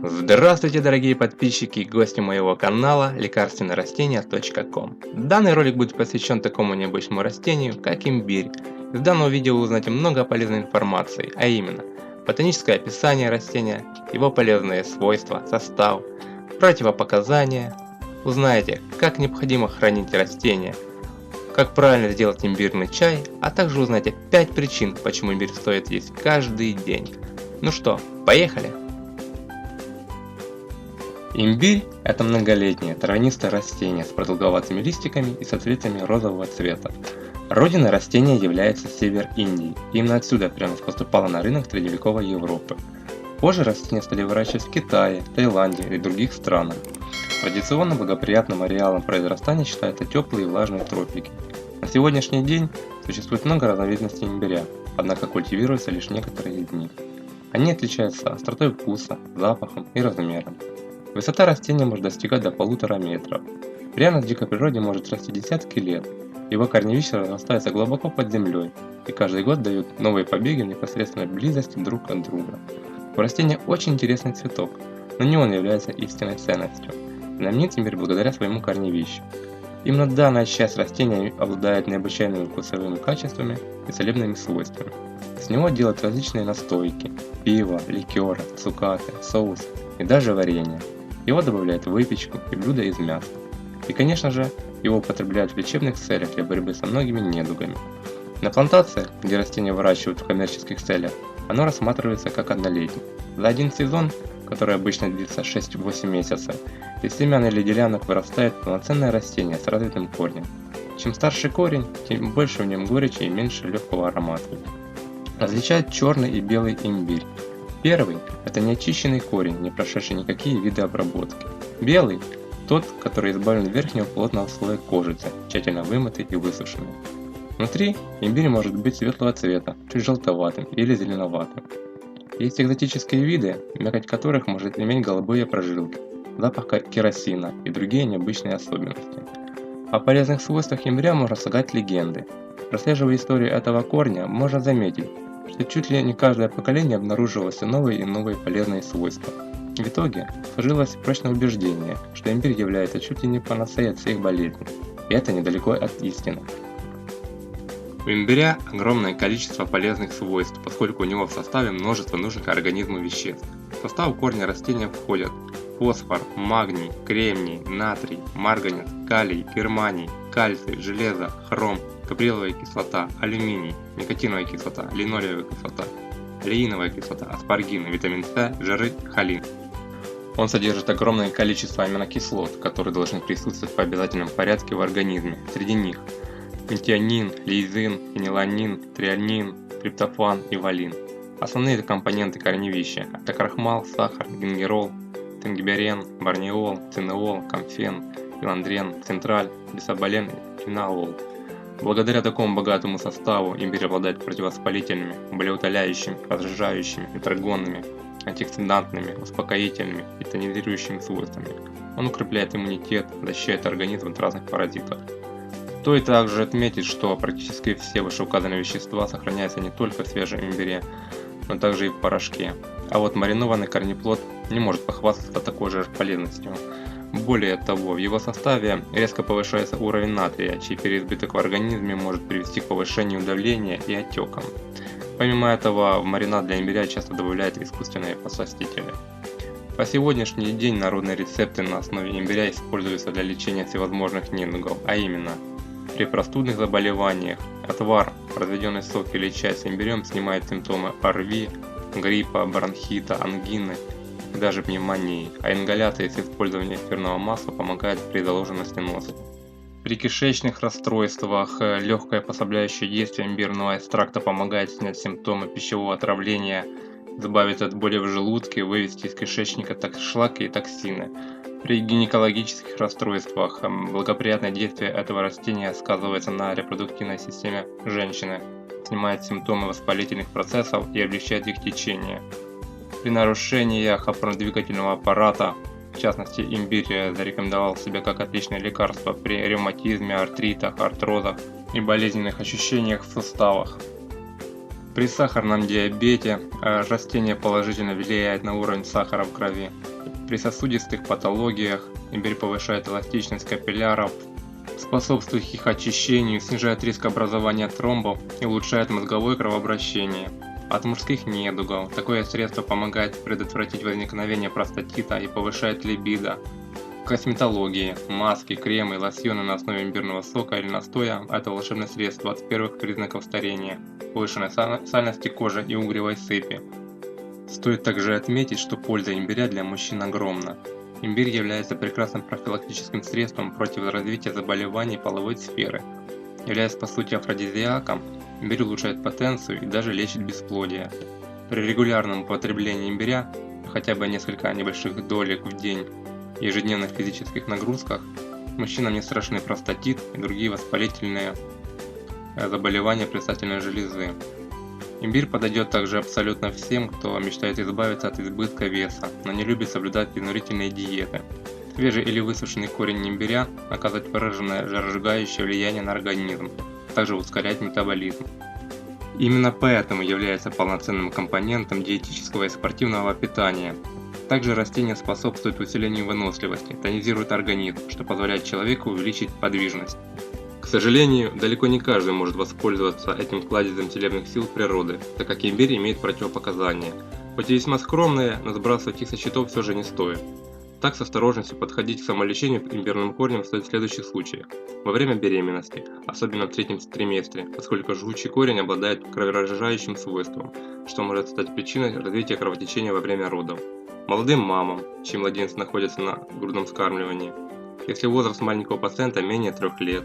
Здравствуйте, дорогие подписчики и гости моего канала лекарственнорастения.ком. Данный ролик будет посвящен такому необычному растению, как имбирь. Из данного видео вы узнаете много полезной информации, а именно ботаническое описание растения, его полезные свойства, состав, противопоказания. Узнаете, как необходимо хранить растения, как правильно сделать имбирный чай, а также узнаете 5 причин, почему имбирь стоит есть каждый день. Ну что, поехали! Имбирь – это многолетнее травянистое растение с продолговатыми листиками и соцветиями розового цвета. Родиной растения является север Индии, и именно отсюда пряность поступала на рынок средневековой Европы. Позже растения стали выращивать в Китае, Таиланде и других странах. Традиционно благоприятным ареалом произрастания считаются теплые и влажные тропики. На сегодняшний день существует много разновидностей имбиря, однако культивируются лишь некоторые из них. Они отличаются остротой вкуса, запахом и размером. Высота растения может достигать до 1,5 метра. Пряность в дикой природе может расти десятки лет. Его корневища разрастаются глубоко под землей и каждый год дают новые побеги в непосредственной близости друг от друга. У растения очень интересный цветок, но не он является истинной ценностью. Знаменит имбирь благодаря своему корневищу. Именно данная часть растения обладает необычайными вкусовыми качествами и целебными свойствами. С него делают различные настойки, пиво, ликеры, цукаты, соусы и даже варенье. Его добавляют в выпечку и блюда из мяса. И, конечно же, его употребляют в лечебных целях для борьбы со многими недугами. На плантациях, где растения выращивают в коммерческих целях, оно рассматривается как однолетний. За один сезон, который обычно длится 6-8 месяцев, из семян или делянок вырастает полноценное растение с развитым корнем. Чем старше корень, тем больше в нем горечи и меньше легкого аромата. Различают черный и белый имбирь. Первый – это неочищенный корень, не прошедший никакие виды обработки. Белый – тот, который избавлен от верхнего плотного слоя кожицы, тщательно вымытый и высушенный. Внутри имбирь может быть светлого цвета, чуть желтоватым или зеленоватым. Есть экзотические виды, мякоть которых может иметь голубые прожилки, запах керосина и другие необычные особенности. О полезных свойствах имбиря можно слагать легенды. Прослеживая историю этого корня, можно заметить, что чуть ли не каждое поколение обнаружило все новые и новые полезные свойства. В итоге сложилось прочное убеждение, что имбирь является чуть ли не панацеей от всех болезней, и это недалеко от истины. У имбиря огромное количество полезных свойств, поскольку у него в составе множество нужных организму веществ. В состав корня растения входят фосфор, магний, кремний, натрий, марганец, калий, германий, кальций, железо, хром, каприловая кислота, алюминий, никотиновая кислота, линолеевая кислота, леиновая кислота, аспаргин, витамин С, жиры, холин. Он содержит огромное количество аминокислот, которые должны присутствовать по обязательном порядке в организме. Среди них метионин, лизин, фенилаланин, трианин, триптофан и валин. Основные компоненты корневища – это крахмал, сахар, гингерол, тенгиберен, борнеол, цинеол, камфен, филандрен, централь, бисоболен и фенолол. Благодаря такому богатому составу имбирь обладает противовоспалительными, болеутоляющими, разжижающими, ветрогонными, антиоксидантными, успокоительными и тонизирующими свойствами. Он укрепляет иммунитет, защищает организм от разных паразитов. Стоит также отметить, что практически все вышеуказанные вещества сохраняются не только в свежем имбире, но также и в порошке. А вот маринованный корнеплод не может похвастаться такой же полезностью. Более того, в его составе резко повышается уровень натрия, чей переизбыток в организме может привести к повышению давления и отекам. Помимо этого, в маринад для имбиря часто добавляют искусственные подсластители. По сегодняшний день народные рецепты на основе имбиря используются для лечения всевозможных недугов, а именно при простудных заболеваниях отвар, разведенный сок или чай с имбирем снимает симптомы ОРВИ, гриппа, бронхита, ангины и даже пневмонии, а ингаляции с использованием эфирного масла помогают при заложенности носа. При кишечных расстройствах легкое послабляющее действие имбирного экстракта помогает снять симптомы пищевого отравления, избавить от боли в желудке, вывести из кишечника шлаки и токсины. При гинекологических расстройствах благоприятное действие этого растения сказывается на репродуктивной системе женщины, снимает симптомы воспалительных процессов и облегчает их течение. При нарушениях опорно-двигательного аппарата, в частности имбирь зарекомендовал себя как отличное лекарство при ревматизме, артритах, артрозах и болезненных ощущениях в суставах. При сахарном диабете растение положительно влияет на уровень сахара в крови. При сосудистых патологиях имбирь повышает эластичность капилляров, способствует их очищению, снижает риск образования тромбов и улучшает мозговое кровообращение. От мужских недугов такое средство помогает предотвратить возникновение простатита и повышает либидо. В косметологии маски, кремы, лосьоны на основе имбирного сока или настоя – это волшебное средство от первых признаков старения, повышенной сальности кожи и угревой сыпи. Стоит также отметить, что польза имбиря для мужчин огромна. Имбирь является прекрасным профилактическим средством против развития заболеваний половой сферы. Являясь по сути афродизиаком, имбирь улучшает потенцию и даже лечит бесплодие. При регулярном употреблении имбиря, хотя бы несколько небольших долек в день, и ежедневных физических нагрузках, мужчинам не страшны простатит и другие воспалительные заболевания предстательной железы. Имбирь подойдет также абсолютно всем, кто мечтает избавиться от избытка веса, но не любит соблюдать изнурительные диеты. Свежий или высушенный корень имбиря оказывает выраженное жиросжигающее влияние на организм, а также ускоряет метаболизм. Именно поэтому является полноценным компонентом диетического и спортивного питания. Также растение способствует усилению выносливости, тонизирует организм, что позволяет человеку увеличить подвижность. К сожалению, далеко не каждый может воспользоваться этим кладезем целебных сил природы, так как имбирь имеет противопоказания. Хоть и весьма скромные, но сбрасывать их со счетов все же не стоит. Так с осторожностью подходить к самолечению имбирным корнем стоит в следующих случаях. Во время беременности, особенно в третьем триместре, поскольку жгучий корень обладает кроверазжижающим свойством, что может стать причиной развития кровотечения во время родов. Молодым мамам, чьи младенцы находятся на грудном вскармливании, если возраст маленького пациента менее 3 лет,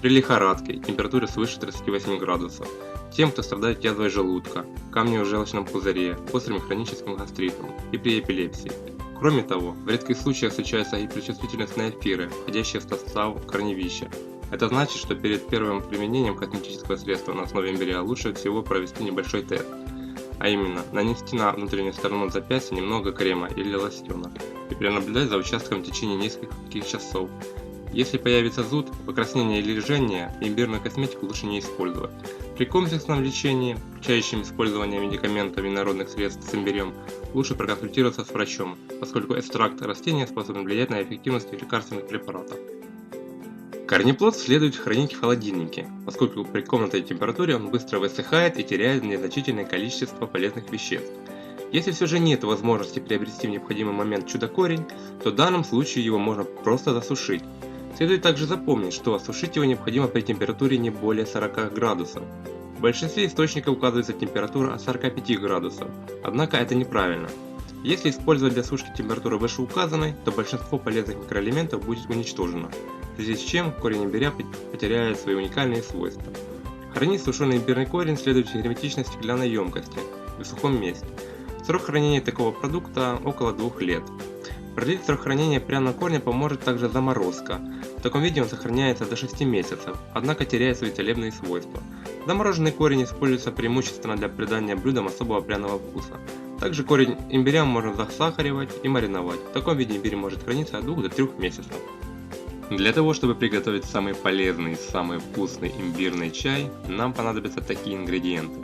при лихорадке и температуре свыше 38 градусов, тем, кто страдает язвой желудка, камнем в желчном пузыре, острым хроническим гастритом и при эпилепсии. Кроме того, в редких случаях встречается гиперчувствительность на эфиры, входящие в состав корневища. Это значит, что перед первым применением косметического средства на основе имбиря лучше всего провести небольшой тест, а именно нанести на внутреннюю сторону запястья немного крема или лосьона и пронаблюдать за участком в течение нескольких часов. Если появится зуд, покраснение или жжение, имбирную косметику лучше не использовать. При комплексном лечении, включающем использование медикаментов и народных средств с имбирем, лучше проконсультироваться с врачом, поскольку экстракт растения способен влиять на эффективность лекарственных препаратов. Корнеплод следует хранить в холодильнике, поскольку при комнатной температуре он быстро высыхает и теряет незначительное количество полезных веществ. Если все же нет возможности приобрести в необходимый момент чудо-корень, то в данном случае его можно просто засушить. Следует также запомнить, что осушить его необходимо при температуре не более 40 градусов. В большинстве источников указывается температура от 45 градусов, однако это неправильно. Если использовать для сушки температуру вышеуказанной, то большинство полезных микроэлементов будет уничтожено, в связи с чем корень имбиря потеряет свои уникальные свойства. Хранить сушеный имбирный корень следует в герметичной стеклянной емкости, в сухом месте. Срок хранения такого продукта около 2 лет. Продлить срок хранения пряного корня поможет также заморозка. В таком виде он сохраняется до 6 месяцев, однако теряет свои целебные свойства. Замороженный корень используется преимущественно для придания блюдам особого пряного вкуса. Также корень имбиря можно засахаривать и мариновать. В таком виде имбирь может храниться от 2 до 3 месяцев. Для того, чтобы приготовить самый полезный и самый вкусный имбирный чай, нам понадобятся такие ингредиенты: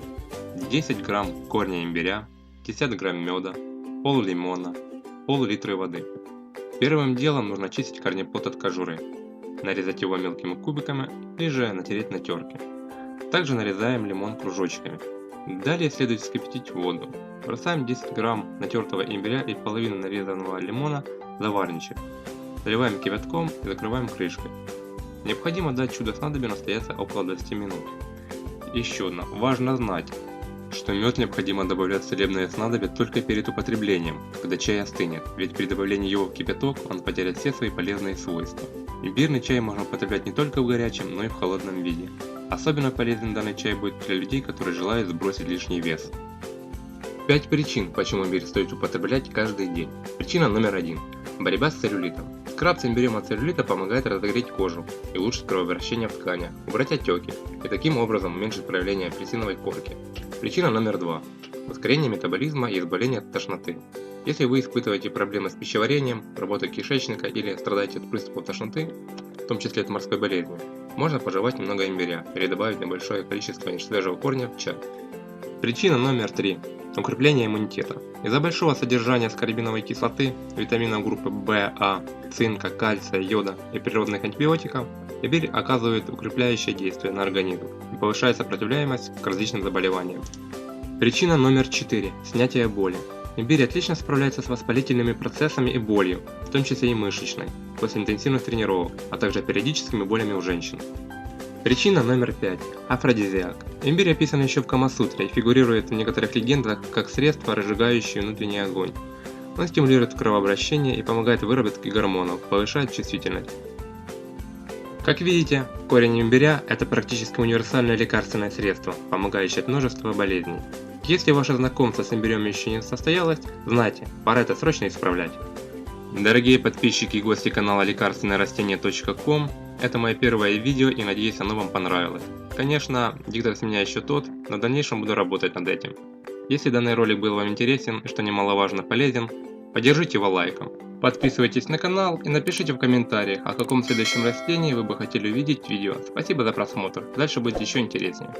10 грамм корня имбиря, 50 грамм меда, пол лимона, пол-литра воды. Первым делом нужно очистить корнеплод от кожуры, нарезать его мелкими кубиками или же натереть на терке. Также нарезаем лимон кружочками. Далее следует вскипятить воду. Бросаем 10 грамм натертого имбиря и половину нарезанного лимона в заварничек. Заливаем кипятком и закрываем крышкой. Необходимо дать чудо-снадобью настояться около 20 минут. Еще одно. Важно знать, что мед необходимо добавлять в целебное снадобье только перед употреблением, когда чай остынет, ведь при добавлении его в кипяток он потеряет все свои полезные свойства. Имбирный чай можно употреблять не только в горячем, но и в холодном виде. Особенно полезен данный чай будет для людей, которые желают сбросить лишний вес. 5 причин, почему имбирь стоит употреблять каждый день. Причина номер 1. Борьба с целлюлитом. Скраб с имбирем от целлюлита помогает разогреть кожу и улучшить кровообращение в тканях, убрать отеки и таким образом уменьшить проявление апельсиновой корки. Причина номер 2. Ускорение метаболизма и избавление от тошноты. Если вы испытываете проблемы с пищеварением, работой кишечника или страдаете от приступов тошноты, в том числе от морской болезни, можно пожевать немного имбиря или добавить небольшое количество несвежего корня в чай. Причина номер 3. Укрепление иммунитета. Из-за большого содержания аскорбиновой кислоты, витаминов группы В, А, цинка, кальция, йода и природных антибиотиков, имбирь оказывает укрепляющее действие на организм и повышает сопротивляемость к различным заболеваниям. Причина номер 4. Снятие боли. Имбирь отлично справляется с воспалительными процессами и болью, в том числе и мышечной, после интенсивных тренировок, а также периодическими болями у женщин. Причина номер 5. Афродизиак. Имбирь описан еще в Камасутре и фигурирует в некоторых легендах как средство, разжигающее внутренний огонь. Он стимулирует кровообращение и помогает выработке гормонов, повышает чувствительность. Как видите, корень имбиря – это практически универсальное лекарственное средство, помогающее от множества болезней. Если ваше знакомство с имбирем еще не состоялось, знайте, пора это срочно исправлять. Дорогие подписчики и гости канала лекарственнорастения.com, это мое первое видео и надеюсь оно вам понравилось. Конечно, диктор с меня еще тот, но в дальнейшем буду работать над этим. Если данный ролик был вам интересен и, что немаловажно, полезен, поддержите его лайком. Подписывайтесь на канал и напишите в комментариях, о каком следующем растении вы бы хотели увидеть видео. Спасибо за просмотр, дальше будет еще интереснее.